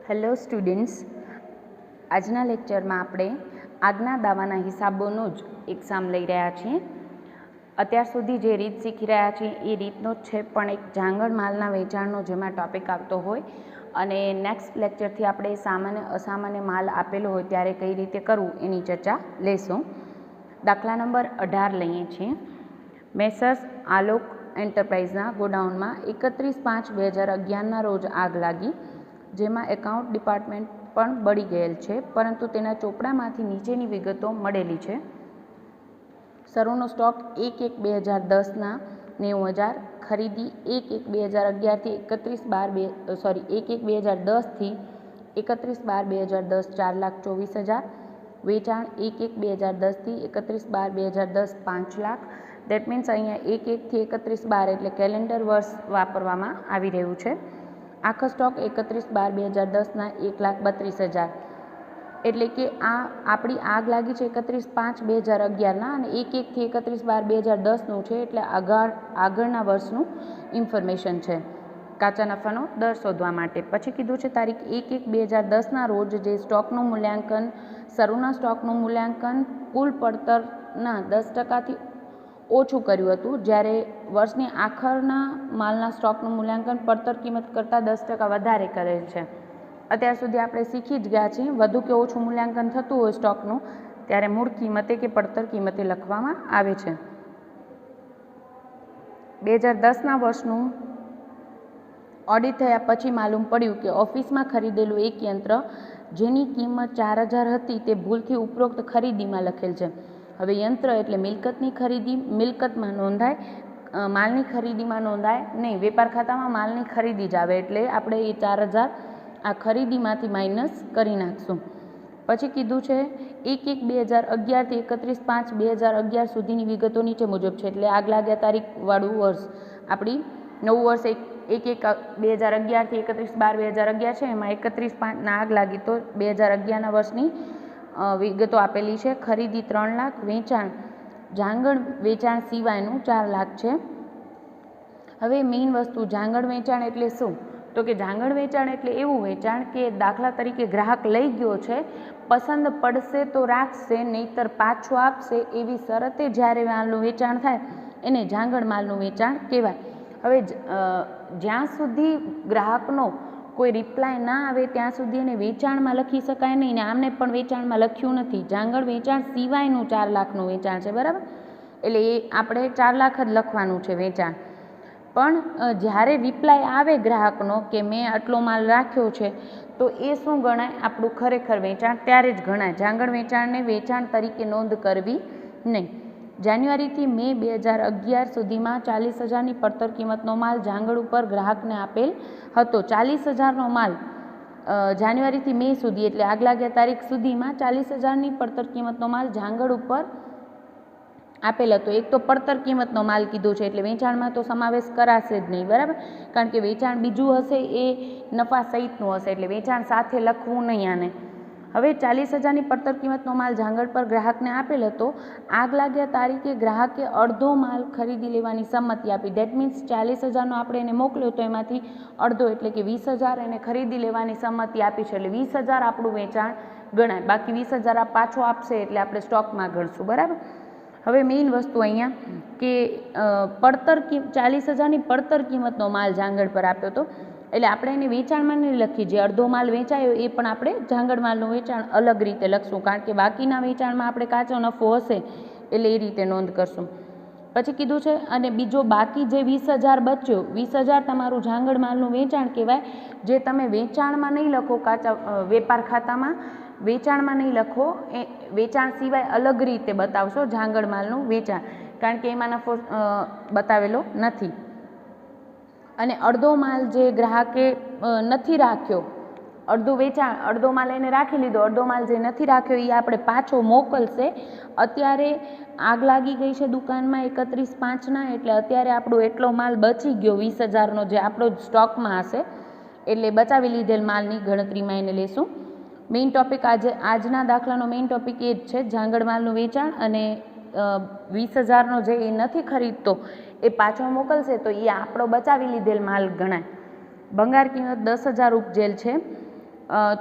Hello students, આજના લેક્ચરમાં આપણે આગના દાવાના હિસાબોનો જ એક્ઝામ લઈ રહ્યા છીએ. અત્યાર સુધી જે રીત શીખી રહ્યા છીએ એ રીતનો જ છે, પણ એક જાંગડ માલના વેચાણનો જેમાં ટૉપિક આવતો હોય અને નેક્સ્ટ લેક્ચરથી આપણે સામાન્ય અસામાન્ય માલ આપેલો હોય ત્યારે કઈ રીતે કરવું એની ચર્ચા લેશું. દાખલા નંબર 18 લઈએ છીએ. મેસર્સ આલોક એન્ટરપ્રાઇઝના ગોડાઉનમાં 31/5/2011ના રોજ આગ લાગી, જેમાં એકાઉન્ટ ડિપાર્ટમેન્ટ પણ બળી ગયેલ છે, પરંતુ તેના ચોપડામાંથી નીચેની વિગતો મળેલી છે. શરૂનો સ્ટોક 1/1/2010ના 90,000, ખરીદી 1/1/2011થી 1/1/2010થી 31/12/2010 4,24,000, વેચાણ 1/1/2010થી 31/12/2010 5 લાખ. દેટ મીન્સ અહીંયા 1/1થી 31/12 એટલે કેલેન્ડર વર્ષ વાપરવામાં આવી રહ્યું છે. આખો સ્ટોક 31/12/2010ના 1,32,000, એટલે કે આ આપણી આગ લાગી છે 31/5/2011ના અને 1/1થી 31/12/2010નું છે, એટલે આગળના વર્ષનું ઇન્ફોર્મેશન છે કાચા નફાનો દર શોધવા માટે. પછી કીધું છે તારીખ 1/1/2010ના રોજ જે સ્ટોકનું મૂલ્યાંકન, શરૂના સ્ટોકનું મૂલ્યાંકન કુલ પડતરના 10%થી ઓછું કર્યું હતું, જ્યારે વર્ષની આખરના માલના સ્ટોકનું મૂલ્યાંકન પડતર કિંમત કરતાં 10% વધારે કરેલ છે. અત્યાર સુધી આપણે શીખી જ ગયા છીએ, વધુ કે ઓછું મૂલ્યાંકન થતું હોય સ્ટોકનું ત્યારે મૂળ કિંમતે કે પડતર કિંમતે લખવામાં આવે છે. 2010ના વર્ષનું ઓડિટ થયા પછી માલુમ પડ્યું કે ઓફિસમાં ખરીદેલું એક યંત્ર જેની કિંમત 4,000 હતી તે ભૂલથી ઉપરોક્ત ખરીદીમાં લખેલ છે. હવે યંત્ર એટલે મિલકતની ખરીદી, મિલકતમાં નોંધાય, માલની ખરીદીમાં નોંધાય નહીં. વેપાર ખાતામાં માલની ખરીદી જ આવે, એટલે આપણે એ 4,000 આ ખરીદીમાંથી માઇનસ કરી નાખશું. પછી કીધું છે 1/1/2011થી 31/5/2011 સુધીની વિગતો નીચે મુજબ છે, એટલે આગ લાગ્યા તારીખવાળું વર્ષ આપણી નવું વર્ષ 1/1/2011થી 31/12/2011 છે, એમાં 31/5ના આગ લાગી તો 2011ના વર્ષની વિગતો આપેલી છે. ખરીદી 3 લાખ, વેચાણ જાંગડ વેચાણ સિવાયનું 4 લાખ છે. હવે મેઇન વસ્તુ જાંગડ વેચાણ એટલે શું? તો કે જાંગડ વેચાણ એટલે એવું વેચાણ કે દાખલા તરીકે ગ્રાહક લઈ ગયો છે, પસંદ પડશે તો રાખશે, નહીતર પાછો આપશે, એવી શરતે જ્યારે માલનું વેચાણ થાય એને જાંગડ માલનું વેચાણ કહેવાય. હવે જ્યાં સુધી ગ્રાહકનો કોઈ રિપ્લાય ના આવે ત્યાં સુધી એને વેચાણમાં લખી શકાય નહીં, ને આમને પણ વેચાણમાં લખ્યું નથી. જાંગડ વેચાણ સિવાયનું 4 લાખનું વેચાણ છે, બરાબર? એટલે એ આપણે 4 લાખ જ લખવાનું છે વેચાણ. પણ જ્યારે રિપ્લાય આવે ગ્રાહકનો કે મેં આટલો માલ રાખ્યો છે, તો એ શું ગણાય? આપણું ખરેખર વેચાણ ત્યારે જ ગણાય. જાંગડ વેચાણને વેચાણ તરીકે નોંધ કરવી નહીં. જાન્યુઆરીથી મે 2011 સુધીમાં 40,000ની પડતર કિંમતનો માલ જાંગડ ઉપર ગ્રાહકને આપેલ હતો. 40,000નો માલ જાન્યુઆરીથી મે સુધી એટલે આગ લાગ્યા તારીખ સુધીમાં 40,000ની પડતર કિંમતનો માલ જાંગડ ઉપર આપેલ હતો. એક તો પડતર કિંમતનો માલ કીધું છે એટલે વેચાણમાં તો સમાવેશ કરાશે જ નહીં, બરાબર? કારણ કે વેચાણ બીજું હશે એ નફા સહિતનું હશે, એટલે વેચાણ સાથે લખવું નહીં આને. હવે 40,000ની પડતર કિંમતનો માલ જાંગડ પર ગ્રાહકને આપેલ હતો. આગ લાગ્યા તારીખે ગ્રાહકે અડધો માલ ખરીદી લેવાની સંમતિ આપી. દેટ મીન્સ 40,000નો આપણે એને મોકલ્યો તો એમાંથી અડધો એટલે કે 20,000 એને ખરીદી લેવાની સંમતિ આપી છે, એટલે 20,000 આપણું વેચાણ ગણાય. બાકી 20,000 આ પાછો આપશે એટલે આપણે સ્ટોકમાં ગણશું, બરાબર? હવે મેઇન વસ્તુ અહીંયા કે 40,000ની પડતર કિંમતનો માલ જાંગડ પર આપ્યો હતો, એટલે આપણે એને વેચાણમાં નહીં લખીએ. જે અડધો માલ વેચાયો એ પણ આપણે જાંગડ માલનું વેચાણ અલગ રીતે લખશું, કારણ કે બાકીના વેચાણમાં આપણે કાચો નફો હશે એટલે એ રીતે નોંધ કરશું. પછી કીધું છે અને બીજો બાકી જે 20,000 બચ્યો, 20,000 તમારું જાંગડ માલનું વેચાણ કહેવાય. જે તમે વેચાણમાં નહીં લખો, કાચા વેપાર ખાતામાં વેચાણમાં નહીં લખો, એ વેચાણ સિવાય અલગ રીતે બતાવશો જાંગડ માલનું વેચાણ, કારણ કે એમાં નફો બતાવેલો નથી. અને અડધો માલ જે ગ્રાહકે નથી રાખ્યો, અડધું વેચાણ, અડધો માલ એને રાખી લીધો, અડધો માલ જે નથી રાખ્યો એ આપણે પાછો મોકલશે. અત્યારે આગ લાગી ગઈ છે દુકાનમાં 31/5ના, એટલે અત્યારે આપણો એટલો માલ બચી ગયો 20,000નો જે આપણો સ્ટોકમાં હશે, એટલે બચાવી લીધેલ માલની ગણતરીમાં એને લેશું. મેઇન ટોપિક આજના દાખલાનો મેઇન ટોપિક એ જ છે, જાંગડ માલનું વેચાણ. અને 20,000નો જે એ નથી ખરીદતો એ પાછો મોકલશે તો એ આપણો બચાવી લીધેલ માલ ગણાય. ભંગાર કિંમત 10,000 ઉપજેલ છે.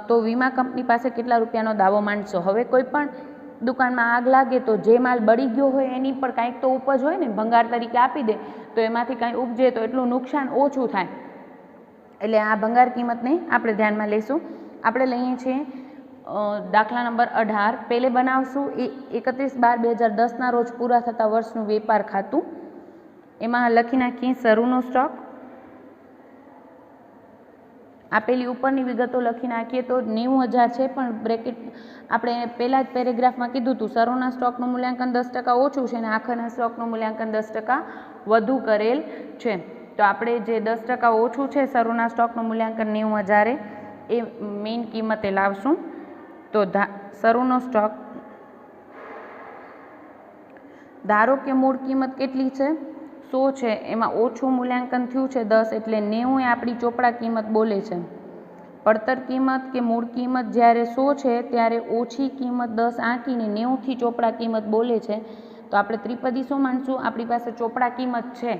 તો વીમા કંપની પાસે કેટલા રૂપિયાનો દાવો માંડશો? હવે કોઈ પણ દુકાનમાં આગ લાગે તો જે માલ બળી ગયો હોય એની પર કાંઈક તો ઉપજ હોય ને, ભંગાર તરીકે આપી દે તો એમાંથી કાંઈ ઉપજે તો એટલું નુકસાન ઓછું થાય, એટલે આ ભંગાર કિંમતને આપણે ધ્યાનમાં લઈશું. આપણે લઈએ છીએ દાખલા નંબર 18. પહેલે બનાવશું 31/12/2010 રોજ પૂરા થતા વર્ષનું વેપાર ખાતું. એમાં લખી નાખીએ શરૂનો સ્ટોક. આપેલી ઉપરની વિગતો લખી નાખીએ તો 90,000 છે, પણ બ્રેકેટ આપણે પહેલાં જ પેરેગ્રાફમાં કીધું હતું શરૂના સ્ટોકનું મૂલ્યાંકન 10% ઓછું છે અને આખરના સ્ટોકનું મૂલ્યાંકન 10% વધુ કરેલ છે. તો આપણે જે 10% ઓછું છે શરૂના સ્ટોકનું મૂલ્યાંકન 90,000 એ મેઇન કિંમતે લાવશું. તો શરૂનો સ્ટોક, ધારો કે મૂળ કિંમત કેટલી છે? 100 છે, એમાં ઓછું મૂલ્યાંકન થયું છે 10, એટલે 90 એ આપણી ચોપડા કિંમત બોલે છે. પડતર કિંમત કે મૂળ કિંમત જ્યારે 100 છે ત્યારે ઓછી કિંમત 10 આંકીને 90થી ચોપડા કિંમત બોલે છે. તો આપણે ત્રિપદી શું માનશું? આપણી પાસે ચોપડા કિંમત છે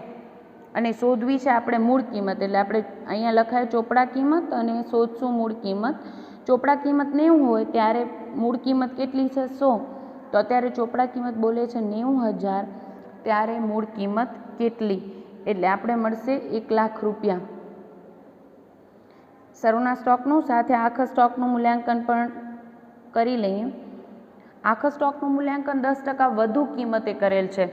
અને શોધવી છે આપણે મૂળ કિંમત, એટલે આપણે અહીંયા લખાય ચોપડા કિંમત અને શોધશું મૂળ કિંમત. ચોપડા કિંમત 90 હોય ત્યારે મૂળ કિંમત કેટલી છે? 100. તો અત્યારે ચોપડા કિંમત બોલે છે 90,000, ત્યારે મૂળ કિંમત કેટલી? એટલે આપણે મળશે 1,00,000 રૂપિયા. શરૂના સ્ટોકનું સાથે આખા સ્ટોકનું મૂલ્યાંકન પણ કરી લઈએ. આખા સ્ટોકનું મૂલ્યાંકન 10% વધુ કિંમતે કરેલ છે,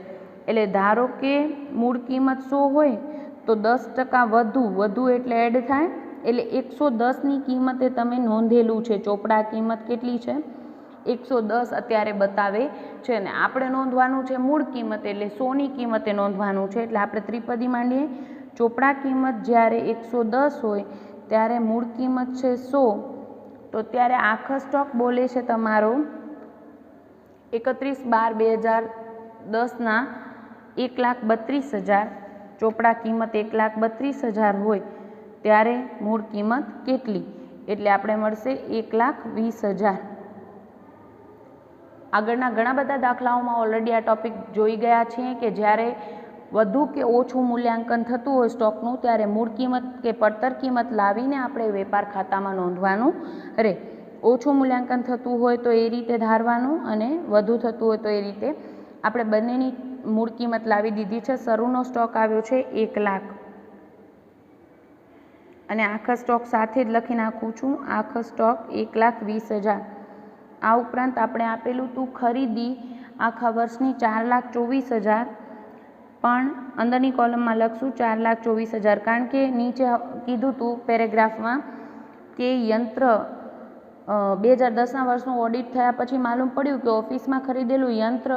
એટલે ધારો કે મૂળ કિંમત 100 હોય તો 10% વધુ એટલે એડ થાય, એટલે 110ની કિંમતે તમે નોંધેલું છે. ચોપડા કિંમત કેટલી છે? 110 અત્યારે બતાવે છે ને આપણે નોંધવાનું છે મૂળ કિંમત, એટલે 100ની કિંમતે નોંધવાનું છે. એટલે આપણે ત્રિપદી માંડીએ. ચોપડા કિંમત જ્યારે 110 હોય ત્યારે મૂળ કિંમત છે 100, તો ત્યારે આખો સ્ટોક બોલે છે તમારો 31/12/2010 1,32,000. ચોપડા કિંમત 1,32,000 હોય ત્યારે મૂળ કિંમત કેટલી? એટલે આપણે મળશે 1,20,000. આગળના ઘણા બધા દાખલાઓમાં ઓલરેડી આ ટોપિક જોઈ ગયા છીએ કે જ્યારે વધુ કે ઓછું મૂલ્યાંકન થતું હોય સ્ટોકનું ત્યારે મૂળ કિંમત કે પડતર કિંમત લાવીને આપણે વેપાર ખાતામાં નોંધવાનું રહે. ઓછું મૂલ્યાંકન થતું હોય તો એ રીતે ધારવાનું અને વધુ થતું હોય તો એ રીતે. આપણે બંનેની મૂળ કિંમત લાવી દીધી છે. શરૂનો સ્ટોક આવ્યો છે 1,00,000 અને આખા સ્ટોક સાથે જ લખી નાખું છું આખો સ્ટોક 1,20,000. આ ઉપરાંત આપણે આપેલું હતું ખરીદી આખા વર્ષની 4,24,000, પણ અંદરની કોલમમાં લખશું 4,24,000, કારણ કે નીચે કીધું હતું પેરેગ્રાફમાં કે યંત્ર 2010ના વર્ષનું ઓડિટ થયા પછી માલુમ પડ્યું કે ઓફિસમાં ખરીદેલું યંત્ર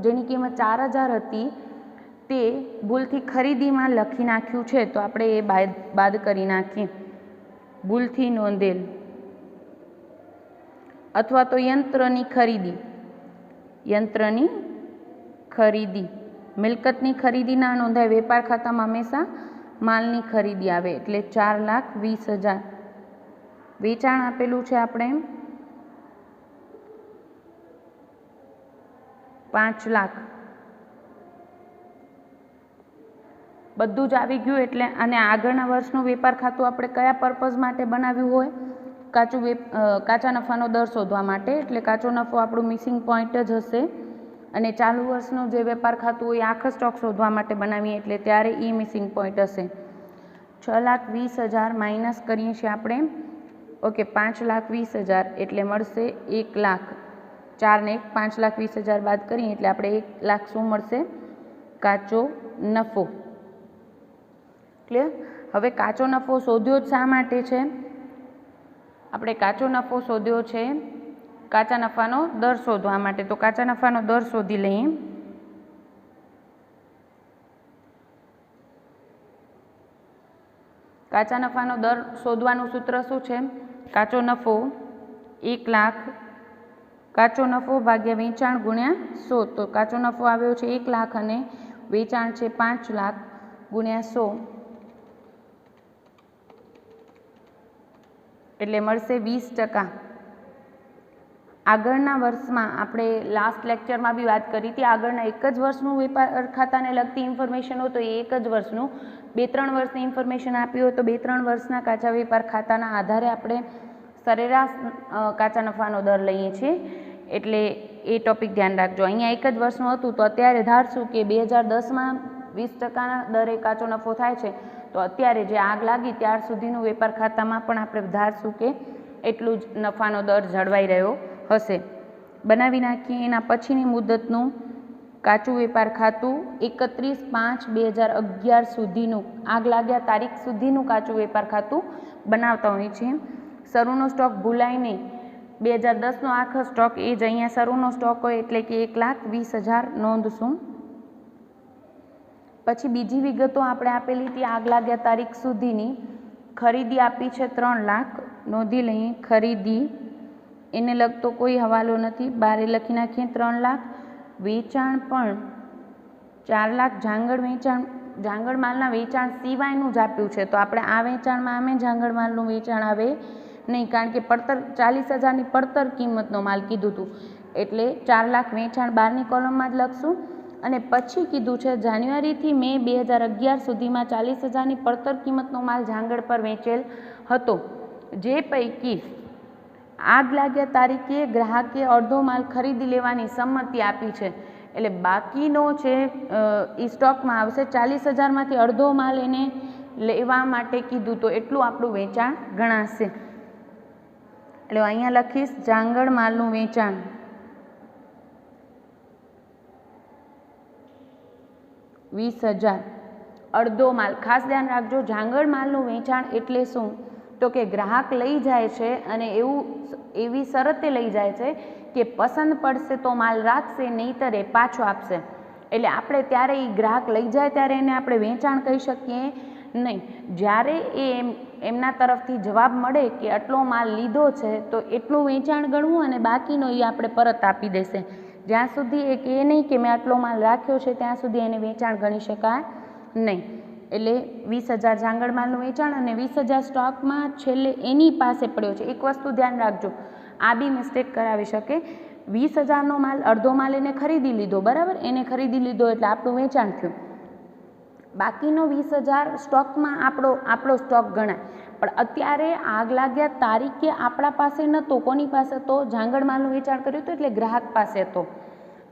જેની કિંમત 4,000 હતી તે ભૂલથી ખરીદીમાં લખી નાખ્યું છે, તો આપણે એ બાદ કરી નાખીએ. ભૂલથી નોંધેલ અથવા તો યંત્રની ખરીદી. મિલકતની ખરીદી ના નોંધાય. વેપાર ખાતામાં હંમેશા માલની ખરીદી આવે, એટલે 4,20,000. વેચાણ આપેલું છે આપણે 5,00,000. બધું જ આવી ગયું. એટલે અને આગળના વર્ષનું વેપાર ખાતું આપણે કયા પર્પઝ માટે બનાવ્યું હોય? કાચા નફાનો દર શોધવા માટે, એટલે કાચો નફો આપણું મિસિંગ પોઈન્ટ જ હશે. અને ચાલુ વર્ષનું જે વેપાર ખાતું હોય આખા સ્ટોક શોધવા માટે બનાવીએ એટલે ત્યારે એ મિસિંગ પોઈન્ટ હશે. 6,20,000 માઇનસ કરીએ છીએ આપણે. ઓકે, 5,20,000 એટલે મળશે 1,00,000. 4 ને 1 5,20,000 બાદ કરીએ એટલે આપણે 1,00,000 શું મળશે? કાચો નફો. ક્લિયર? હવે કાચો નફો શોધ્યો જ શા માટે છે? આપણે કાચો નફો શોધ્યો છે કાચા નફાનો દર શોધવા માટે. તો કાચા નફાનો દર શોધી લઈએ. કાચા નફાનો દર શોધવાનું સૂત્ર શું છે? કાચો નફો 1,00,000 કાચો નફો ભાગ્યા વેચાણ ગુણ્યા 100. તો કાચો નફો આવ્યો છે 1,00,000 અને વેચાણ છે 5,00,000 ગુણ્યા 100 એટલે મળશે 20%. આગળના વર્ષમાં આપણે લાસ્ટ લેક્ચરમાં બી વાત કરી હતી, આગળના એક જ વર્ષનું વેપાર ખાતાને લગતી ઇન્ફોર્મેશન હોય તો એ એક જ વર્ષનું. 2-3 વર્ષની ઇન્ફોર્મેશન આપી હોય તો 2-3 વર્ષના કાચા વેપાર ખાતાના આધારે આપણે સરેરાશ કાચા નફાનો દર લઈએ છીએ, એટલે એ ટોપિક ધ્યાન રાખજો. અહીંયા એક જ વર્ષનું હતું તો અત્યારે ધારશું કે 2010માં 20%ના દરે કાચો નફો થાય છે, તો અત્યારે જે આગ લાગી ત્યાર સુધીનું વેપાર ખાતામાં પણ આપણે ધારશું કે એટલું જ નફાનો દર જળવાઈ રહ્યો હશે. બનાવી નાખીએ. એના પછીની મુદતનું કાચું વેપાર ખાતું 31/5/2011 સુધીનું, આગ લાગ્યા તારીખ સુધીનું કાચું વેપાર ખાતું બનાવતા હોય છે. શરૂનો સ્ટોક ભૂલાય નહીં. 2010નો આખો સ્ટોક એ જ અહીંયા શરૂનો સ્ટોક હોય એટલે કે 1,20,000 નોંધશું. પછી બીજી વિગતો આપણે આપેલી હતી આગ લાગ્યા તારીખ સુધીની. ખરીદી આપી છે 3 લાખ, નોંધી લઈએ. ખરીદી એને લગતો કોઈ હવાલો નથી, બારે લખી નાખીએ 3 લાખ. વેચાણ પણ 4 લાખ. જાંગડ માલના વેચાણ સિવાયનું જ આપ્યું છે, તો આપણે આ વેચાણમાં આમે જાંગડ માલનું વેચાણ આવે નહીં, કારણ કે પડતર 40,000ની પડતર કિંમતનો માલ કીધું હતું, એટલે 4 લાખ વેચાણ બહારની કોલમમાં જ લખશું. અને પછી કીધું છે જાન્યુઆરીથી મે 2011 સુધીમાં 40,000ની પડતર કિંમતનો માલ જાંગડ પર વેચેલ હતો, જે પૈકી આગ લાગ્યા તારીખે ગ્રાહકે અડધો માલ ખરીદી લેવાની સંમતિ આપી છે, એટલે બાકીનો છે એ સ્ટોકમાં આવશે. 40,000માંથી અડધો માલ એને લેવા માટે કીધું તો એટલું આપણું વેચાણ ગણાશે. એટલે અહીંયા લખીશ જાંગડ માલનું વેચાણ 20,000. અડધો માલ, ખાસ ધ્યાન રાખજો, જાંગડ માલનું વેચાણ એટલે શું, તો કે ગ્રાહક લઈ જાય છે અને એવી શરતે લઈ જાય છે કે પસંદ પડશે તો માલ રાખશે, નહીંતર એ પાછો આપશે. એટલે આપણે ત્યારે એ ગ્રાહક લઈ જાય ત્યારે એને આપણે વેચાણ કહી શકીએ નહીં. જ્યારે એમના તરફથી જવાબ મળે કે આટલો માલ લીધો છે તો એટલું વેચાણ ગણવું અને બાકીનો એ આપણે પરત આપી દેશે. જ્યાં સુધી એ કહે નહીં કે મેં આટલો માલ રાખ્યો છે ત્યાં સુધી એને વેચાણ ગણી શકાય નહીં. એટલે 20,000 જાંગડ માલનું વેચાણ અને 20,000 સ્ટોકમાં છેલ્લે એની પાસે પડ્યો છે. એક વસ્તુ ધ્યાન રાખજો, આ બી મિસ્ટેક કરાવી શકે. 20,000નો માલ, અડધો માલ એને ખરીદી લીધો, બરાબર, એને ખરીદી લીધો એટલે આપણું વેચાણ થયું. બાકીનો 20,000 સ્ટોકમાં આપણો સ્ટોક ગણાય, પણ અત્યારે આગ લાગ્યા તારીખે આપણા પાસે નહોતો. કોની પાસે તો? જાંગડ માલનું વેચાણ કર્યું હતું એટલે ગ્રાહક પાસે હતો,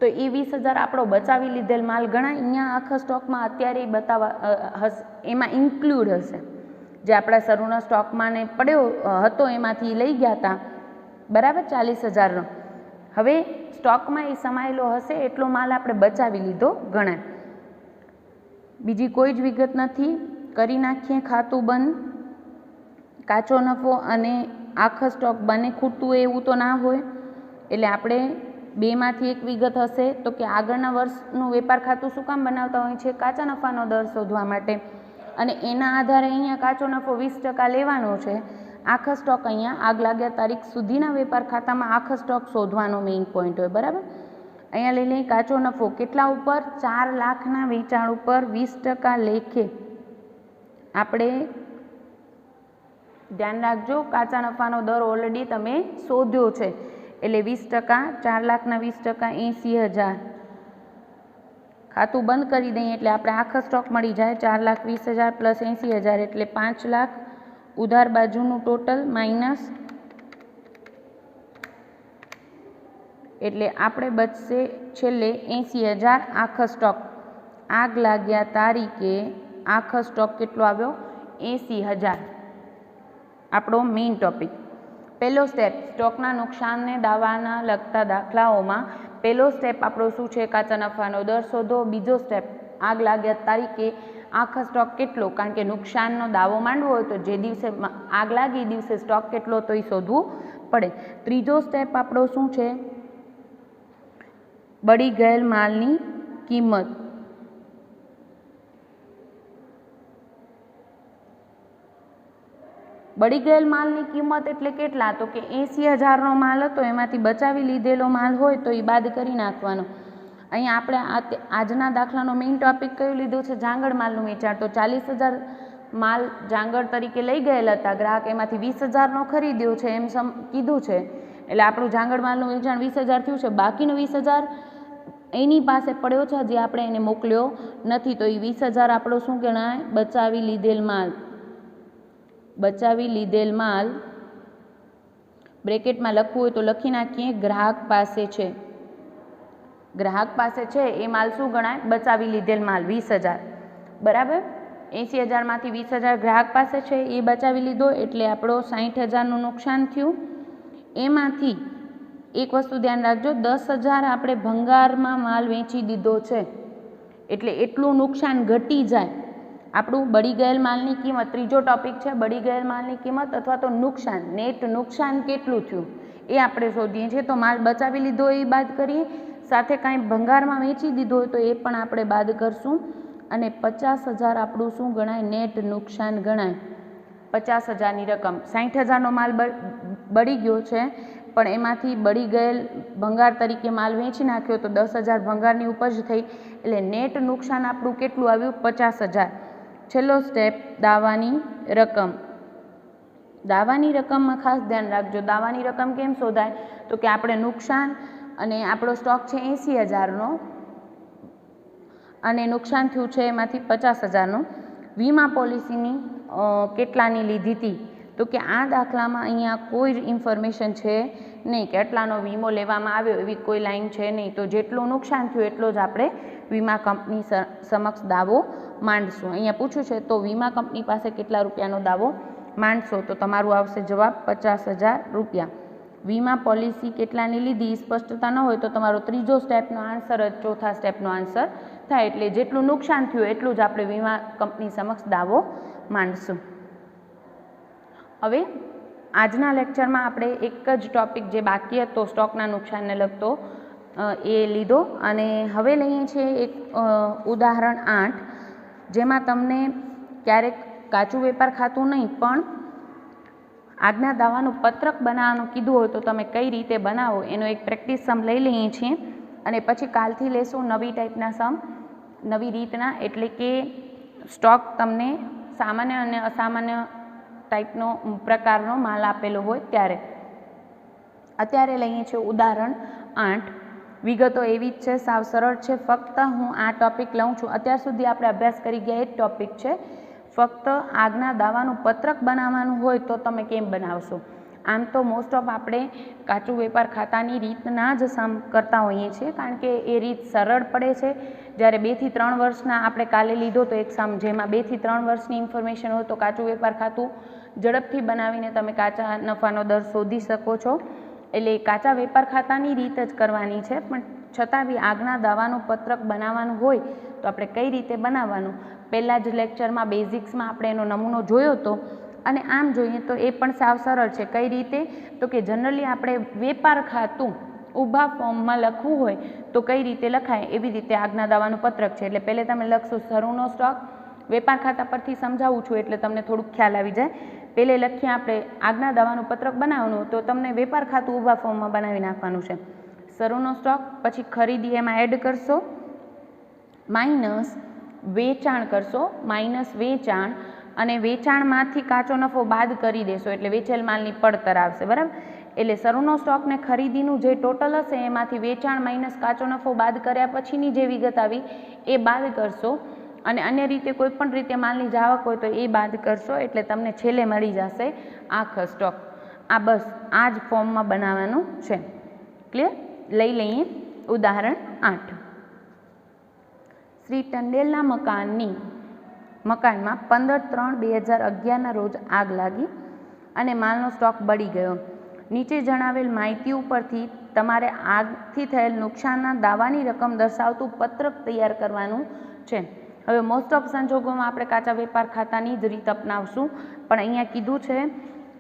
તો એ 20,000 આપણો બચાવી લીધેલ માલ ગણાય. અહીંયા આખા સ્ટોકમાં અત્યારે એમાં ઇન્ક્લુડ હશે, જે આપણા શરૂના સ્ટોકમાં ને પડ્યો હતો એમાંથી લઈ ગયા હતા, બરાબર, 40,000નો. હવે સ્ટોકમાં એ સમાયેલો હશે એટલો માલ આપણે બચાવી લીધો ગણાય. બીજી કોઈ જ વિગત નથી. કરી નાખીએ ખાતું બંધ. કાચો નફો અને આખો સ્ટોક બંને ખૂટતું હોય એવું તો ના હોય, એટલે આપણે બેમાંથી એક વિગત હશે તો કે આગળના વર્ષનું વેપાર ખાતું શું કામ બનાવતા હોય છે? કાચા નફાનો દર શોધવા માટે, અને એના આધારે અહીંયા કાચો નફો 20% લેવાનો છે. આખો સ્ટોક અહીંયા આગ લાગ્યા તારીખ સુધીના વેપાર ખાતામાં આખો સ્ટોક શોધવાનો મેઇન પોઈન્ટ હોય, બરાબર. અહીંયા લઈ લઈએ કાચો નફો કેટલા ઉપર? 4 લાખના વેચાણ ઉપર 20% લેખે. આપણે ધ્યાન રાખજો, કાચા નફાનો દર ઓલરેડી તમે શોધ્યો છે, એટલે 20%, 4 લાખના 20%, 80,000. ખાતું બંધ કરી દઈએ એટલે આપણે આખો સ્ટોક મળી જાય. 4,20,000 પ્લસ 80,000 એટલે 5 લાખ. ઉધાર બાજુનું ટોટલ માઇનસ, એટલે આપણે બચશે છેલ્લે 80,000 આખો સ્ટોક. આગ લાગ્યા તારીખે આખો સ્ટોક કેટલો આવ્યો? 80,000. આપણો મેઇન ટોપિક. પહેલો સ્ટેપ સ્ટોકના નુકસાનને દાવાના લગતા દાખલાઓમાં પહેલો સ્ટેપ આપણો શું છે? કાચા નફાનો દર શોધો. બીજો સ્ટેપ આગ લાગ્યા તારીખે આખો સ્ટોક કેટલો, કારણ કે નુકસાનનો દાવો માંડવો હોય તો જે દિવસે આગ લાગી દિવસે સ્ટોક કેટલો તો એ શોધવું પડે. ત્રીજો સ્ટેપ આપણો શું છે? બળી ગયેલ માલની કિંમત. બળી ગયેલ માલની કિંમત એટલે કેટલા? તો કે 80,000નો માલ હતો, એમાંથી બચાવી લીધેલો માલ હોય તો એ બાદ કરી નાખવાનો. અહીંયા આપણે આજના દાખલાનો મેઇન ટોપિક કયું લીધું છે? જાંગડ માલનું વેચાણ. તો 40,000 માલ જાંગડ તરીકે લઈ ગયેલા હતા ગ્રાહક, એમાંથી 20,000નો ખરીદ્યો છે એમ કીધું છે, એટલે આપણું જાંગડ માલનું વેચાણ 20,000 થયું છે. બાકીનો 20,000 એની પાસે પડ્યો છે, હજી આપણે એને મોકલ્યો નથી, તો એ 20,000 આપણો શું ગણાય? બચાવી લીધેલ માલ. બચાવી લીધેલ માલ બ્રેકેટમાં લખવું હોય તો લખી નાખીએ ગ્રાહક પાસે છે. ગ્રાહક પાસે છે એ માલ શું ગણાય? બચાવી લીધેલ માલ 20,000 બરાબર. 80,000માંથી 20,000 ગ્રાહક પાસે છે એ બચાવી લીધો એટલે આપણો 60,000નું નુકસાન થયું. એમાંથી એક વસ્તુ ધ્યાન રાખજો, 10,000 આપણે ભંગારમાં માલ વેચી દીધો છે એટલે એટલું નુકસાન ઘટી જાય. આપણું બળી ગયેલ માલની કિંમત, ત્રીજો ટોપિક છે બળી ગયેલ માલની કિંમત અથવા તો નુકસાન, નેટ નુકસાન કેટલું થયું એ આપણે શોધીએ છીએ. તો માલ બચાવી લીધો એ બાદ કરીએ, સાથે કાંઈ ભંગારમાં વેચી દીધો હોય તો એ પણ આપણે બાદ કરશું અને 50,000 આપણું શું ગણાય? નેટ નુકસાન ગણાય. 50,000ની રકમ, 60,000નો માલ બળી ગયો છે પણ એમાંથી બળી ગયેલ ભંગાર તરીકે માલ વેચી નાખ્યો તો 10,000 ભંગારની ઉપજ થઈ એટલે નેટ નુકસાન આપણું કેટલું આવ્યું? 50,000. છેલ્લો સ્ટેપ દાવાની રકમ. દાવાની રકમમાં ખાસ ધ્યાન રાખજો, દાવાની રકમ કેમ શોધાય? તો કે આપણે નુકસાન અને આપણો સ્ટોક છે 80,000નો અને નુકસાન થયું છે એમાંથી 50,000નું. વીમા પોલિસીની કેટલાની લીધી હતી? તો કે આ દાખલામાં અહીંયા કોઈ જ ઇન્ફોર્મેશન છે નહીં કે આટલાનો વીમો લેવામાં આવ્યો એવી કોઈ લાઈન છે નહીં. તો જેટલું નુકસાન થયું એટલો જ આપણે વીમા કંપની સમક્ષ દાવો માંડશું. અહીંયા પૂછ્યું છે તો વીમા કંપની પાસે કેટલા રૂપિયાનો દાવો માંડશો? તો તમારું આવશે જવાબ 50,000 રૂપિયા. વીમા પોલિસી કેટલાની લીધી સ્પષ્ટતા ન હોય તો તમારો ત્રીજો સ્ટેપનો આન્સર જ ચોથા સ્ટેપનો આન્સર થાય. એટલે જેટલું નુકસાન થયું એટલું જ આપણે વીમા કંપની સમક્ષ દાવો માંડશું. હવે આજના લેક્ચરમાં આપણે એક જ ટોપિક જે બાકી હતો સ્ટોકના નુકસાનને લગતો એ લીધો અને હવે લઈએ છીએ એક ઉદાહરણ 8 જેમાં તમને ક્યારેક કાચું વેપાર ખાતું નહીં પણ આજ્ઞા દાવાનું પત્રક બનાવવાનું કીધું હોય તો તમે કઈ રીતે બનાવો એનો એક પ્રેક્ટિસ સમ લઈ લઈએ છીએ અને પછી કાલથી લેશું નવી ટાઈપના સમ, નવી રીતના. એટલે કે સ્ટોક તમને સામાન્ય અને અસામાન્ય ટાઈપનો પ્રકારનો માલ આપેલો હોય ત્યારે. અત્યારે લઈએ છીએ ઉદાહરણ 8. વિગતો એવી જ છે, સાવ સરળ છે. ફક્ત હું આ ટોપિક લઉં છું. અત્યાર સુધી આપણે અભ્યાસ કરી ગયા એ જ ટોપિક છે. ફક્ત આજ્ઞા દાવાનું પત્રક બનાવવાનું હોય તો તમે કેમ બનાવશો? આમ તો મોસ્ટ ઓફ આપણે કાચું વેપાર ખાતાની રીતના જ સમ કરતા હોઈએ છીએ કારણ કે એ રીત સરળ પડે છે. જ્યારે 2 થી 3 વર્ષના આપણે કાલે લીધો તો એક સમ જેમાં 2 થી 3 વર્ષની ઇન્ફોર્મેશન હોય તો કાચું વેપાર ખાતું ઝડપથી બનાવીને તમે કાચા નફાનો દર શોધી શકો છો. એટલે કાચા વેપાર ખાતાની રીત જ કરવાની છે પણ છતાં બી આજ્ઞા દાવાનું પત્રક બનાવવાનું હોય તો આપણે કઈ રીતે બનાવવાનું પહેલાં જ લેક્ચરમાં બેઝિક્સમાં આપણે એનો નમૂનો જોયો હતો અને આમ જોઈએ તો એ પણ સાવ સરળ છે. કઈ રીતે? તો કે જનરલી આપણે વેપાર ખાતું ઊભા ફોર્મમાં લખવું હોય તો કઈ રીતે લખાય એવી રીતે આજ્ઞા દાવાનું પત્રક છે. એટલે પહેલે તમે લખશો શરૂનો સ્ટોક. વેપાર ખાતા પરથી સમજાવું છું એટલે તમને થોડુંક ખ્યાલ આવી જાય. પહેલે લખીએ આપણે આજ્ઞા દાવાનું પત્રક બનાવવાનું તો તમને વેપાર ખાતું ઊભા ફોર્મમાં બનાવી નાખવાનું છે. શરૂનો સ્ટોક, પછી ખરીદી એમાં એડ કરશો, માઇનસ વેચાણ કરશો, માઇનસ વેચાણ અને વેચાણમાંથી કાચો નફો બાદ કરી દેશો એટલે વેચેલ માલની પડતર આવશે. બરાબર. એટલે શરૂનો સ્ટોક ને ખરીદીનું જે ટોટલ હશે એમાંથી વેચાણ માઇનસ કાચો નફો બાદ કર્યા પછીની જે વિગત આવી એ બાદ કરશો અને અન્ય રીતે કોઈ પણ રીતે માલની જાવક હોય તો એ બાદ કરશો એટલે તમને છેલ્લે મળી જશે આખો સ્ટોક. આ બસ આ જ ફોર્મમાં બનાવવાનું છે. ક્લિયર? લઈ લઈએ ઉદાહરણ 8. શ્રી ટંડેલના મકાનમાં 15/3/2011ના રોજ આગ લાગી અને માલનો સ્ટોક બળી ગયો. નીચે જણાવેલ માહિતી ઉપરથી તમારે આગથી થયેલ નુકસાનના દાવાની રકમ દર્શાવતું પત્રક તૈયાર કરવાનું છે. હવે મોસ્ટ ઓફ સંજોગોમાં આપણે કાચા વેપાર ખાતાની જ રીત અપનાવશું પણ અહીંયા કીધું છે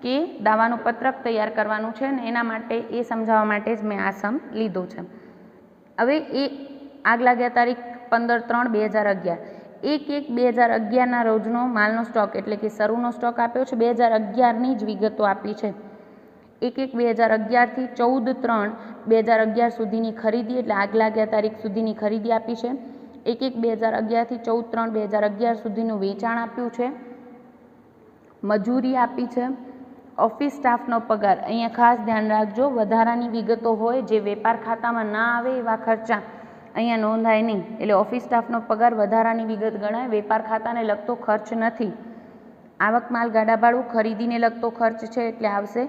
કે દાવાનું પત્રક તૈયાર કરવાનું છે અને એના માટે એ સમજાવવા માટે જ મેં આ સમ લીધો છે. હવે એ આગ લાગ્યા તારીખ 15/3/2011, 1/1/2011ના રોજનો માલનો સ્ટોક એટલે કે શરૂનો સ્ટોક આપ્યો છે. 2011ની જ વિગતો આપી છે. 1/1/2011થી 14/3/2011 સુધીની ખરીદી એટલે આગ લાગ્યા તારીખ સુધીની ખરીદી આપી છે. 1/1/2011થી 14/3/2011 સુધીનું વેચાણ આપ્યું છે. મજૂરી આપી છે. ઓફિસ સ્ટાફનો પગાર, અહીંયા ખાસ ધ્યાન રાખજો વધારાની વિગતો હોય જે વેપાર ખાતામાં ના આવે એવા ખર્ચા અહીંયા નોંધાય નહીં એટલે ઓફિસ સ્ટાફનો પગાર વધારાની વિગત ગણાય, વેપાર ખાતાને લગતો ખર્ચ નથી. આવક માલ ગાડા ભાડું ખરીદીને લગતો ખર્ચ છે એટલે આવશે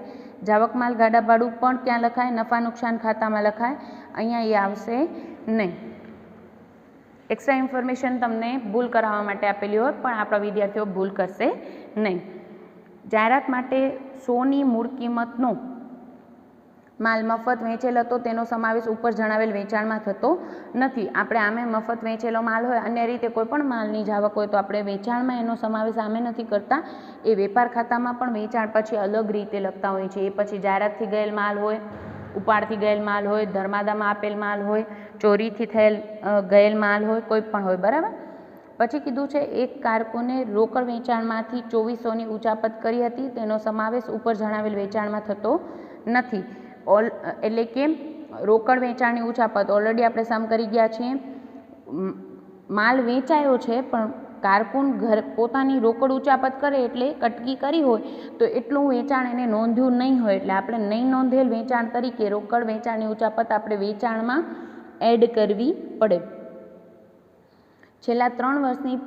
જાવક માલ ગાડા ભાડું પણ ક્યાં લખાય? નફા નુકસાન ખાતામાં લખાય. અહીંયા એ આવશે નહીં. એક્સ્ટ્રા ઇન્ફોર્મેશન તમને ભૂલ કરાવવા માટે આપેલી હોત પણ આપણા વિદ્યાર્થીઓ ભૂલ કરશે નહીં. જાહેરાત માટે 100ની મૂળ કિંમતનો માલ મફત વેચેલ હતો તેનો સમાવેશ ઉપર જણાવેલ વેચાણમાં થતો નથી. આપણે આમે મફત વેચેલો માલ હોય, અન્ય રીતે કોઈ પણ માલની જાવક હોય તો આપણે વેચાણમાં એનો સમાવેશ આમે નથી કરતા. એ વેપાર ખાતામાં પણ વેચાણ પછી અલગ રીતે લખતા હોય છે. એ પછી જાહેરાતથી ગયેલ માલ હોય, ઉપાડથી ગયેલ માલ હોય, ધર્માદામાં આપેલ માલ હોય, ચોરીથી ગયેલ માલ હોય, કોઈ પણ હોય. બરાબર. પછી કીધું છે એક કારકુને રોકડ વેચાણમાંથી 2400ની ઉચાપત કરી હતી, તેનો સમાવેશ ઉપર જણાવેલ વેચાણમાં થતો નથી. એટલે કે રોકડ વેચાણની ઉચાપત ઓલરેડી આપણે સમ કરી ગયા છીએ. માલ વેચાયો છે પણ કારકુન પોતાની રોકડ ઉચાપત કરે એટલે કટકી કરી હોય તો એટલું વેચાણ એને નોંધ્યું નહીં હોય, એટલે આપણે નહીં નોંધેલ વેચાણ તરીકે રોકડ વેચાણની ઉચાપત આપણે વેચાણમાં એડ કરવી પડે. છેલ્લા 3 વર્ષની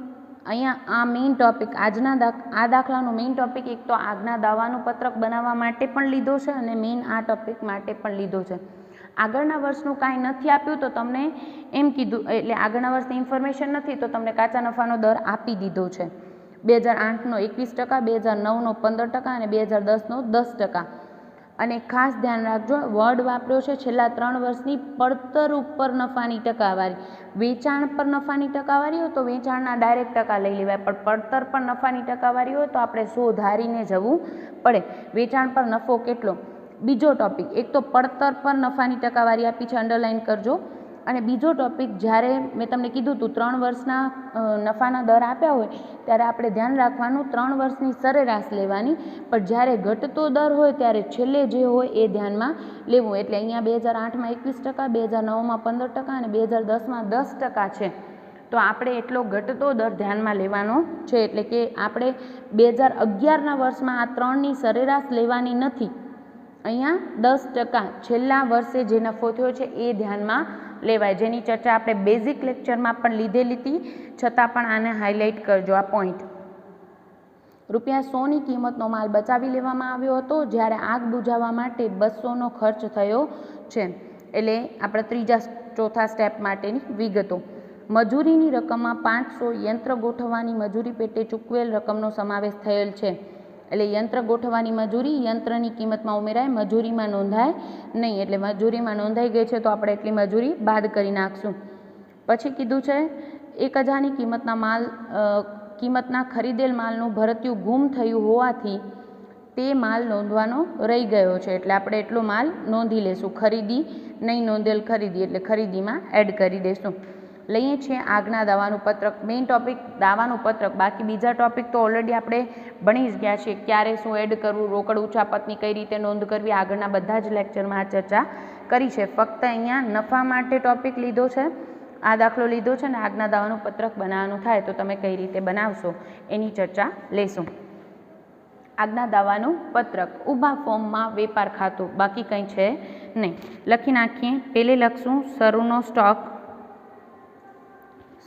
અહીંયા આ મેઇન ટોપિક આ દાખલાનો મેઇન ટોપિક એક તો આગના દાવાનું પત્રક બનાવવા માટે પણ લીધો છે અને મેઇન આ ટોપિક માટે પણ લીધો છે. આગળના વર્ષનું કાંઈ નથી આપ્યું તો તમને એમ કીધું, એટલે આગળના વર્ષની ઇન્ફોર્મેશન નથી તો તમને કાચા નફાનો દર આપી દીધો છે. 2008નો 21%, 2009નો 15% અને 2010નો 10%. અને ખાસ ધ્યાન રાખજો, વર્ડ વાપર્યો છે છેલ્લા 3 વર્ષની પડતર ઉપર નફાની ટકાવારી. વેચાણ પર નફાની ટકાવારી હોય તો વેચાણના ડાયરેક્ટ ટકા લઈ લેવાય, પણ પડતર પર નફાની ટકાવારી હોય તો આપણે 100 ધારીને જવું પડે. વેચાણ પર નફો કેટલો? બીજો ટોપિક, એક તો પડતર પર નફાની ટકાવારી આપી છે, અંડરલાઇન કરજો. અને બીજો ટોપિક, જ્યારે મેં તમને કીધું હતું 3 વર્ષના નફાના દર આપ્યા હોય ત્યારે આપણે ધ્યાન રાખવાનું 3 વર્ષની સરેરાશ લેવાની, પણ જ્યારે ઘટતો દર હોય ત્યારે છેલ્લે જે હોય એ ધ્યાનમાં લેવું. એટલે અહીંયા 2008માં 21%, 2009માં 15% અને 2010માં 10% છે. તો આપણે એટલો ઘટતો દર ધ્યાનમાં લેવાનો છે. એટલે કે આપણે 2011ના વર્ષમાં આ 3ની સરેરાશ લેવાની નથી. અહીંયા 10% છેલ્લા વર્ષે જે નફો થયો છે એ ધ્યાનમાં લેવાય, જેની ચર્ચા આપણે બેઝિક લેક્ચરમાં પણ લીધેલી હતી, છતાં પણ આને હાઇલાઇટ કરજો આ પોઈન્ટ. ₹100ની કિંમતનો માલ બચાવી લેવામાં આવ્યો હતો, જ્યારે આગ બુઝાવવા માટે 200નો ખર્ચ થયો છે. એટલે આપણે ચોથા સ્ટેપ માટેની વિગતો. મજૂરીની રકમમાં 500 યંત્ર ગોઠવવાની મજૂરી પેટે ચૂકવેલ રકમનો સમાવેશ થયેલ છે. એટલે યંત્ર ગોઠવવાની મજૂરી યંત્રની કિંમતમાં ઉમેરાય, મજૂરીમાં નોંધાય નહીં. એટલે મજૂરીમાં નોંધાઈ ગઈ છે તો આપણે એટલી મજૂરી બાદ કરી નાખશું. પછી કીધું છે 1000ની કિંમતના ખરીદેલ માલનું ભરતિયું ગુમ થયું હોવાથી તે માલ નોંધવાનો રહી ગયો છે. એટલે આપણે એટલો માલ નોંધી લેશું. ખરીદી નહીં નોંધેલ ખરીદી એટલે ખરીદીમાં એડ કરી દઈશું. લઈએ છીએ આગના દાવાનું પત્રક. મેઇન ટોપિક દાવાનું પત્રક, બાકી બીજા ટોપિક તો ઓલરેડી આપણે ભણી જ ગયા છીએ. ક્યારે શું એડ કરવું, રોકડ ઉચાપતની કઈ રીતે નોંધ કરવી, આગળના બધા જ લેક્ચરમાં આ ચર્ચા કરી છે. ફક્ત અહીંયા નફા માટે ટોપિક લીધો છે, આ દાખલો લીધો છે, ને આગના દાવાનું પત્રક બનાવવાનું થાય તો તમે કઈ રીતે બનાવશો એની ચર્ચા લેશું. આગના દાવાનું પત્રક, ઊભા ફોર્મમાં વેપાર ખાતું, બાકી કંઈ છે નહીં. લખી નાખીએ. પહેલે લખશું શરૂનો સ્ટોક.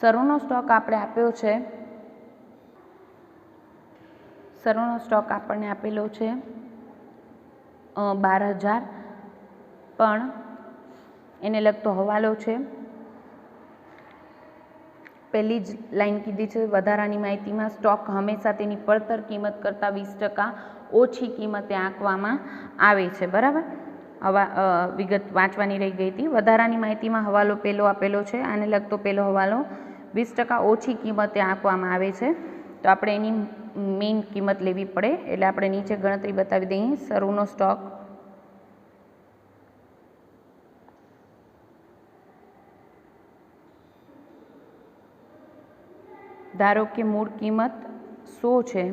શરૂનો સ્ટોક આપણે આપ્યો છે, શરૂનો સ્ટોક આપણને આપેલો છે 12,000, પણ એને લગતો હવાલો છે. પહેલી જ લાઈન કીધી છે વધારાની માહિતીમાં, સ્ટોક હંમેશા તેની પડતર કિંમત કરતાં 20% ઓછી કિંમતે આંકવામાં આવે છે. બરાબર, વિગત વાંચવાની રહી ગઈ હતી. વધારાની માહિતીમાં હવાલો પહેલો આપેલો છે, આને લગતો પહેલો હવાલો 20% ઓછી કિંમતે આંકવામાં આવે છે, તો આપણે એની મેઇન કિંમત લેવી પડે. એટલે આપણે નીચે ગણતરી બતાવી દઈએ. શરૂનો સ્ટોક ધારો કે મૂળ કિંમત 100 છે,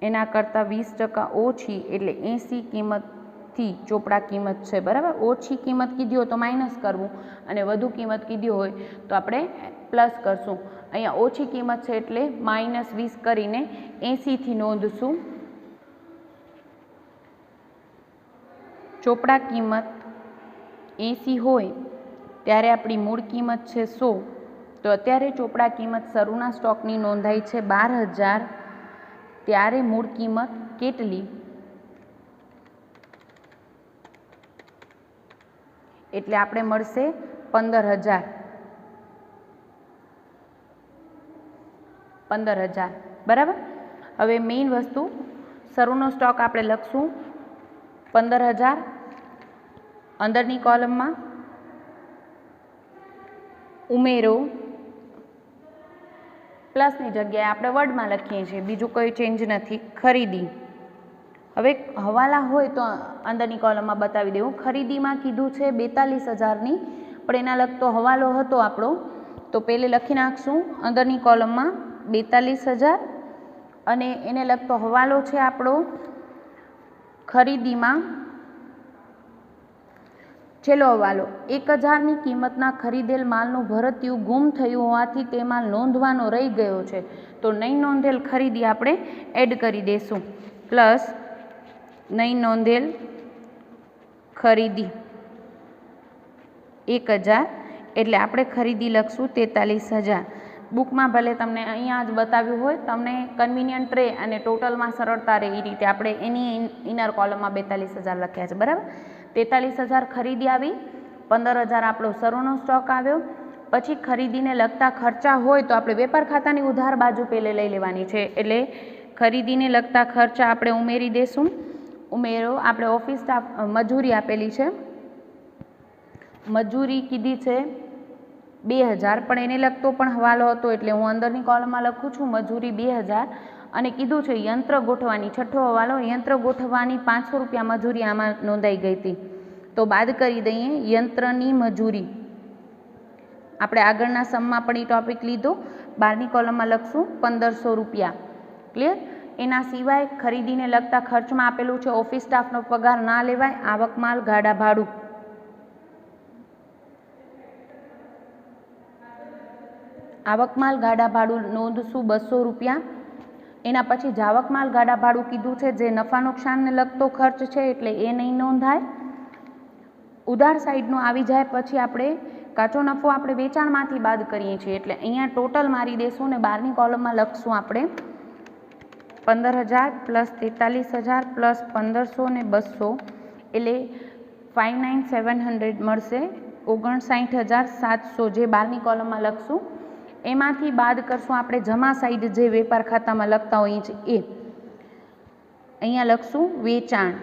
એના કરતાં 20% ઓછી એટલે 80 કિંમતથી ચોપડા કિંમત છે. બરાબર, ઓછી કિંમત કીધી હોય તો માઇનસ કરવું અને વધુ કિંમત કીધી હોય તો આપણે પ્લસ કરશું. અહીંયા ઓછી કિંમત છે એટલે -20 કરીને 80થી નોંધશું. ચોપડા કિંમત 80 હોય ત્યારે આપણી મૂળ કિંમત છે 100, તો અત્યારે ચોપડા કિંમત શરૂના સ્ટોકની નોંધાઈ છે 12,000, ત્યારે મૂળ કિંમત કેટલી? એટલે આપણે મળશે 15,000. 15,000 બરાબર. હવે મેઇન વસ્તુ શરૂનો સ્ટોક આપણે લખશું 15,000 અંદરની કોલમમાં, ઉમેરો પ્લસની જગ્યાએ આપણે વર્ડમાં લખીએ છીએ, બીજું કોઈ ચેન્જ નથી. ખરીદી. હવે હવાલા હોય તો અંદરની કોલમમાં બતાવી દેવું. ખરીદીમાં કીધું છે 42,000ની, પણ એના લગતો હવાલો હતો આપણો, તો પહેલે લખી નાખશું અંદરની કોલમમાં 42,000 અને એને લગતો હવાલો છે આપણો ખરીદીમાં છેલ્લો હવાલો 1,000ની કિંમતના ખરીદેલ માલનું ભરતિયું ગુમ થયું હોવાથી તે માલ નોંધવાનો રહી ગયો છે, તો નહીં નોંધેલ ખરીદી આપણે એડ કરી દઈશું, પ્લસ નહીં નોંધેલ ખરીદી 1,000 એટલે આપણે ખરીદી લખશું 43,000. બુકમાં ભલે તમને અહીંયા જ બતાવ્યું હોય, તમને કન્વિનિયન્ટ રહે અને ટોટલમાં સરળતા રહે એ રીતે આપણે એની ઇનર કોલમમાં 42,000 લખ્યા છે. બરાબર. 43,000 ખરીદી આવી, 15,000 આપણો શરૂનો સ્ટોક આવ્યો. પછી ખરીદીને લગતા ખર્ચા હોય તો આપણે વેપાર ખાતાની ઉધાર બાજુ પહેલે લઈ લેવાની છે, એટલે ખરીદીને લગતા ખર્ચા આપણે ઉમેરી દઈશું. ઉમેરો આપણે ઓફિસ સ્ટાફ મજૂરી આપેલી છે, મજૂરી કીધી છે 2,000, પણ એને લગતો પણ હવાલો હતો એટલે હું અંદરની કોલમમાં લખું છું મજૂરી 2,000 અને કીધું છે યંત્ર ગોઠવવાની, છઠ્ઠો હવાલો યંત્ર ગોઠવવાની 500 રૂપિયા મજૂરી આમાં નોંધાઈ ગઈ હતી, તો બાદ કરી દઈએ યંત્રની મજૂરી. આપણે આગળના સમમાં પણ એ ટોપિક લીધો, 12ની કોલમમાં લખશું 1,500 રૂપિયા. ક્લિયર. એના સિવાય ખરીદીને લગતા ખર્ચમાં આપેલું છે ઓફિસ સ્ટાફનો પગાર ના લેવાય, આવક માલ ગાડા ભાડું. આવક માલ ગાડા ભાડું નોંધશું 200 રૂપિયા. એના પછી જાવક માલ ગાડા ભાડું કીધું છે જે નફા નુકસાનને લગતો ખર્ચ છે એટલે એ નહીં નોંધાય. ઉધાર સાઈડનું આવી જાય પછી આપણે કાચો નફો આપણે વેચાણમાંથી બાદ કરીએ છીએ, એટલે અહીંયા ટોટલ મારી દેશું ને 12ની કોલમમાં લખશું આપણે 15,000 પ્લસ 43,000 પ્લસ 1,500 ને 200 એટલે 59,700 મળશે. 59,700 જે 12ની કોલમમાં લખશું. એમાંથી બાદ કરશું આપણે જમા સાઈડ જે વેપાર ખાતામાં લખતા હોઈએ છીએ એ. અહીંયા લખશું વેચાણ.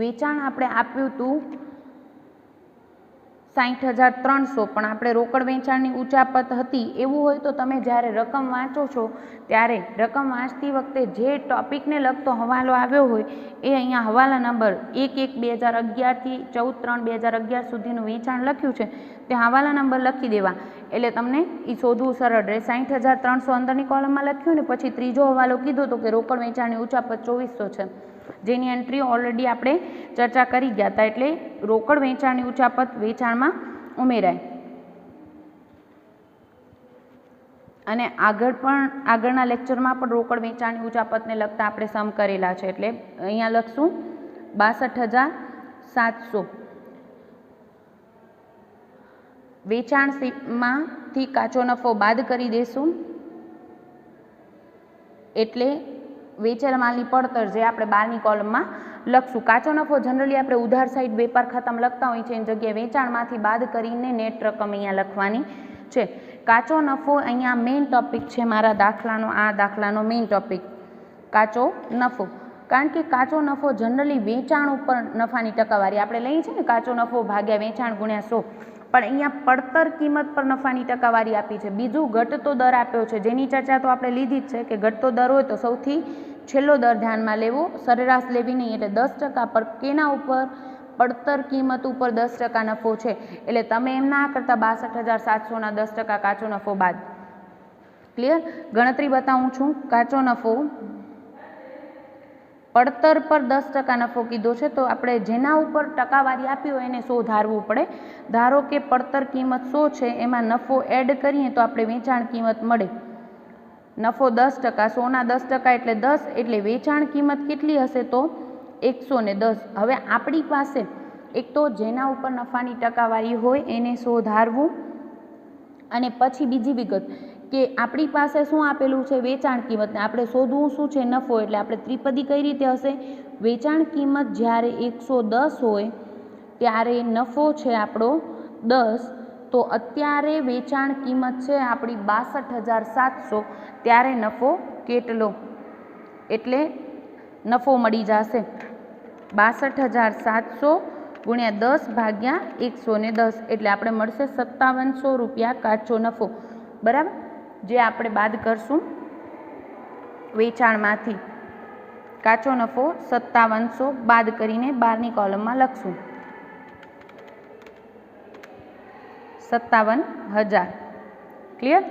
વેચાણ આપણે આપ્યું હતું 60,300, પણ આપણે રોકડ વેચાણની ઉચાપત હતી. એવું હોય તો તમે જ્યારે રકમ વાંચો છો ત્યારે રકમ વાંચતી વખતે જે ટોપિકને લગતો હવાલો આવ્યો હોય એ અહીંયા હવાલા નંબર 1/1/2011થી 14/3/2011 સુધીનું વેચાણ લખ્યું છે તે હવાલા નંબર લખી દેવા, એટલે તમને એ શોધવું સરળ રહે. 60,300 અંદરની કોલમમાં લખ્યું ને પછી ત્રીજો હવાલો કીધો તો કે રોકડ વેચાણની ઉચાપત 2400 છે, જેની એન્ટ્રી ઓલરેડી આપણે ચર્ચા કરી ગયા હતા, એટલે રોકડ વેચાણની ઉચાપત વેચાણમાં ઉમેરાય. અને આગળના લેક્ચરમાં પણ રોકડ વેચાણની ઉચાપતને લગતા આપણે સમ કરેલા છે, એટલે અહીંયા લખશું 62,700. વેચાણમાંથી કાચો નફો બાદ કરી દેશું એટલે વેચેલ માલની પડતર જે આપણે 12ની કોલમમાં લખશું. કાચો નફો જનરલી આપણે ઉધાર સાઈડ વેપાર ખાતામાં લખતા હોઈએ છીએ, એની જગ્યાએ વેચાણમાંથી બાદ કરીને નેટ રકમ અહીંયા લખવાની છે. કાચો નફો અહીંયા મેઇન ટોપિક છે મારા દાખલાનો, આ દાખલાનો મેઇન ટોપિક કાચો નફો. કારણ કે કાચો નફો જનરલી વેચાણ ઉપર નફાની ટકાવારી આપણે લઈએ છીએ ને, કાચો નફો ભાગ્યા વેચાણ ગુણ્યા 100, પણ અહીંયા પડતર કિંમત પર નફાની ટકાવારી આપી છે. બીજું ઘટતો દર આપ્યો છે, જેની ચર્ચા તો આપણે લીધી જ છે કે ઘટતો દર હોય તો સૌથી છેલ્લો દર ધ્યાનમાં લેવો, સરેરાશ લેવી નહીં. એટલે 10% પર કેના ઉપર? પડતર કિંમત ઉપર 10% નફો છે, એટલે તમે એમ ના કરતા 62,700ના 10% કાચો નફો બાદ. ક્લિયર. ગણતરી બતાવું છું. કાચો નફો પડતર પર 10% નફો કીધો છે, તો આપણે જેના ઉપર ટકાવારી આપી હોય એને 100 ધારવું પડે. ધારો કે પડતર કિંમત 100 છે, એમાં નફો એડ કરીએ તો આપણે વેચાણ કિંમત મળે. નફો 10%, 100ના 10% એટલે 10, એટલે વેચાણ કિંમત કેટલી હશે તો 110. હવે આપણી પાસે એક તો જેના ઉપર નફાની ટકાવારી હોય એને 100 ધારવું, અને પછી બીજી વિગત કે આપણી પાસે શું આપેલું છે વેચાણ કિંમત, ને આપણે શોધવું શું છે નફો. એટલે આપણે ત્રિપદી કઈ રીતે હશે, વેચાણ કિંમત જ્યારે 110 હોય ત્યારે નફો છે આપણો 10, તો અત્યારે વેચાણ કિંમત છે આપણી 62,700, ત્યારે નફો કેટલો, એટલે નફો મળી જશે 62,700 ગુણ્યા 10 ભાગ્યા 110, એટલે આપણે મળશે 5700 રૂપિયા કાચો નફો. બરાબર, જે આપણે બાદ કરશું વેચાણમાંથી. કાચો નફો 5700 બાદ કરીને 12ની કોલમમાં લખશું 57,000. ક્લિયર.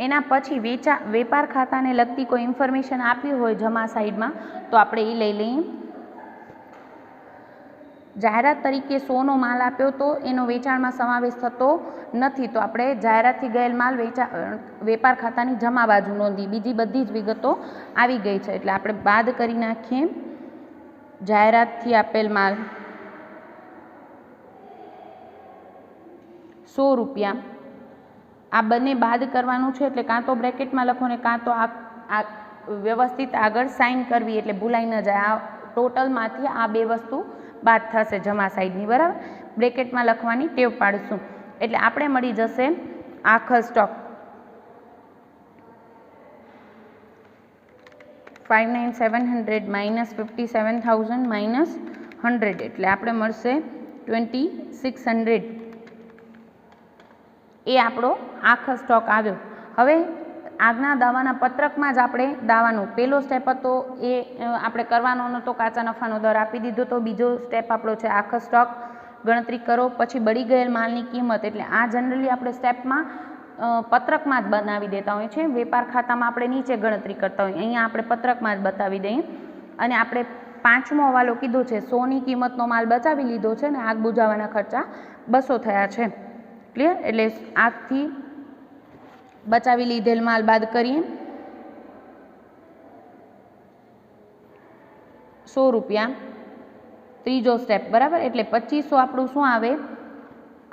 એના પછી વેપાર ખાતાને લગતી કોઈ ઇન્ફોર્મેશન આપી હોય જમા સાઈડમાં તો આપણે એ લઈ લઈએ. જાહેરાત તરીકે 100નો માલ આપ્યો તો એનો વેચાણમાં સમાવેશ થતો નથી, તો આપણે જાહેરાતથી ગયેલ માલ વેપાર ખાતાની જમા બાજુ નોંધી. બીજી બધી જ વિગતો આવી ગઈ છે, એટલે આપણે બાદ કરી નાખીએ. જાહેરાતથી આપેલ માલ 100 રૂપિયા, આ બંને બાદ કરવાનું છે, એટલે કાં તો બ્રેકેટમાં લખો ને કાં તો આ વ્યવસ્થિત આગળ સાઇન કરવી, એટલે ભૂલાઈ ન જાય. આ ટોટલમાંથી આ બે વસ્તુ બાદ થશે જમા સાઈડની. બરાબર, બ્રેકેટમાં લખવાની ટેવ પાડશું, એટલે આપણે મળી જશે આખર સ્ટોક 59,700 માઇનસ 57,000 માઇનસ 100, એટલે આપણે મળશે 2,600. એ આપણો આખો સ્ટોક આવ્યો. હવે આગના દાવાના પત્રકમાં જ આપણે દાવાનું પહેલો સ્ટેપ હતો એ આપણે કરવાનો નહોતો, કાચા નફાનો દર આપી દીધો તો. બીજો સ્ટેપ આપણો છે આખો સ્ટોક ગણતરી કરો, પછી બળી ગયેલ માલની કિંમત. એટલે આ જનરલી આપણે સ્ટેપમાં પત્રકમાં જ બનાવી દેતા હોઈએ છીએ. વેપાર ખાતામાં આપણે નીચે ગણતરી કરતા હોઈએ, અહીંયા આપણે પત્રકમાં જ બતાવી દઈએ. અને આપણે પાંચમો હવાલો કીધો છે 100ની કિંમતનો માલ બચાવી લીધો છે ને આગ બુઝાવવાના ખર્ચા 200 થયા છે. ક્લિયર. એટલે આગથી બચાવી લીધેલ માલ બાદ કરીએ 100 રૂપિયા. ત્રીજો સ્ટેપ. બરાબર, એટલે 2500 આપણું શું આવે,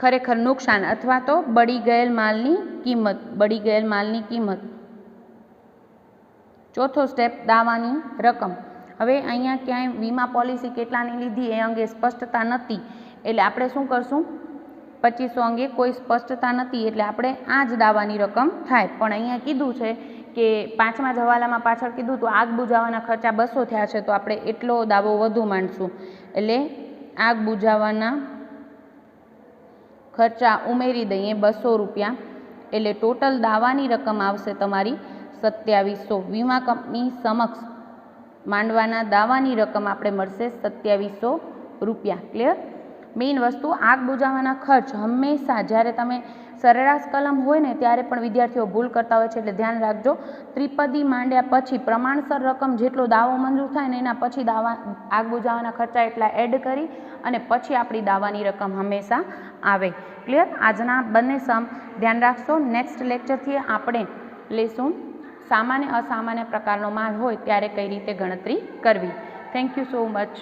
ખરેખર નુકસાન અથવા તો બળી ગયેલ માલની કિંમત. બળી ગયેલ માલની કિંમત. ચોથો સ્ટેપ દાવાની રકમ. હવે અહીંયા ક્યાંય વીમા પોલિસી કેટલાની લીધી એ અંગે સ્પષ્ટતા નથી, એટલે આપણે શું કરશું, 2500 અંગે કોઈ સ્પષ્ટતા નથી, એટલે આપણે આ જ દાવાની રકમ થાય. પણ અહીંયા કીધું છે કે પાંચમા જ હવાલામાં પાછળ કીધું તો આગ બુઝાવવાના ખર્ચા 200 થયા છે, તો આપણે એટલો દાવો વધુ માંડશું. એટલે આગ બુઝાવવાના ખર્ચા ઉમેરી દઈએ 200 રૂપિયા, એટલે ટોટલ દાવાની રકમ આવશે તમારી 2700. વીમા કંપની સમક્ષ માંડવાના દાવાની રકમ આપણે મળશે 2700 રૂપિયા. ક્લિયર. મેઇન વસ્તુ આગ બુઝાવવાના ખર્ચ હંમેશા જ્યારે તમે સરેરાશ કલમ હોય ને ત્યારે પણ વિદ્યાર્થીઓ ભૂલ કરતા હોય છે, એટલે ધ્યાન રાખજો. ત્રિપદી માંડ્યા પછી પ્રમાણસર રકમ જેટલો દાવો મંજૂર થાય ને એના પછી આગ બુઝાવવાના ખર્ચા એટલા એડ કરી અને પછી આપણી દાવાની રકમ હંમેશા આવે. ક્લિયર. આજના બંને સમ ધ્યાન રાખશો. નેક્સ્ટ લેક્ચરથી આપણે લેશું સામાન્ય અસામાન્ય પ્રકારનો માલ હોય ત્યારે કઈ રીતે ગણતરી કરવી. Thank you so much.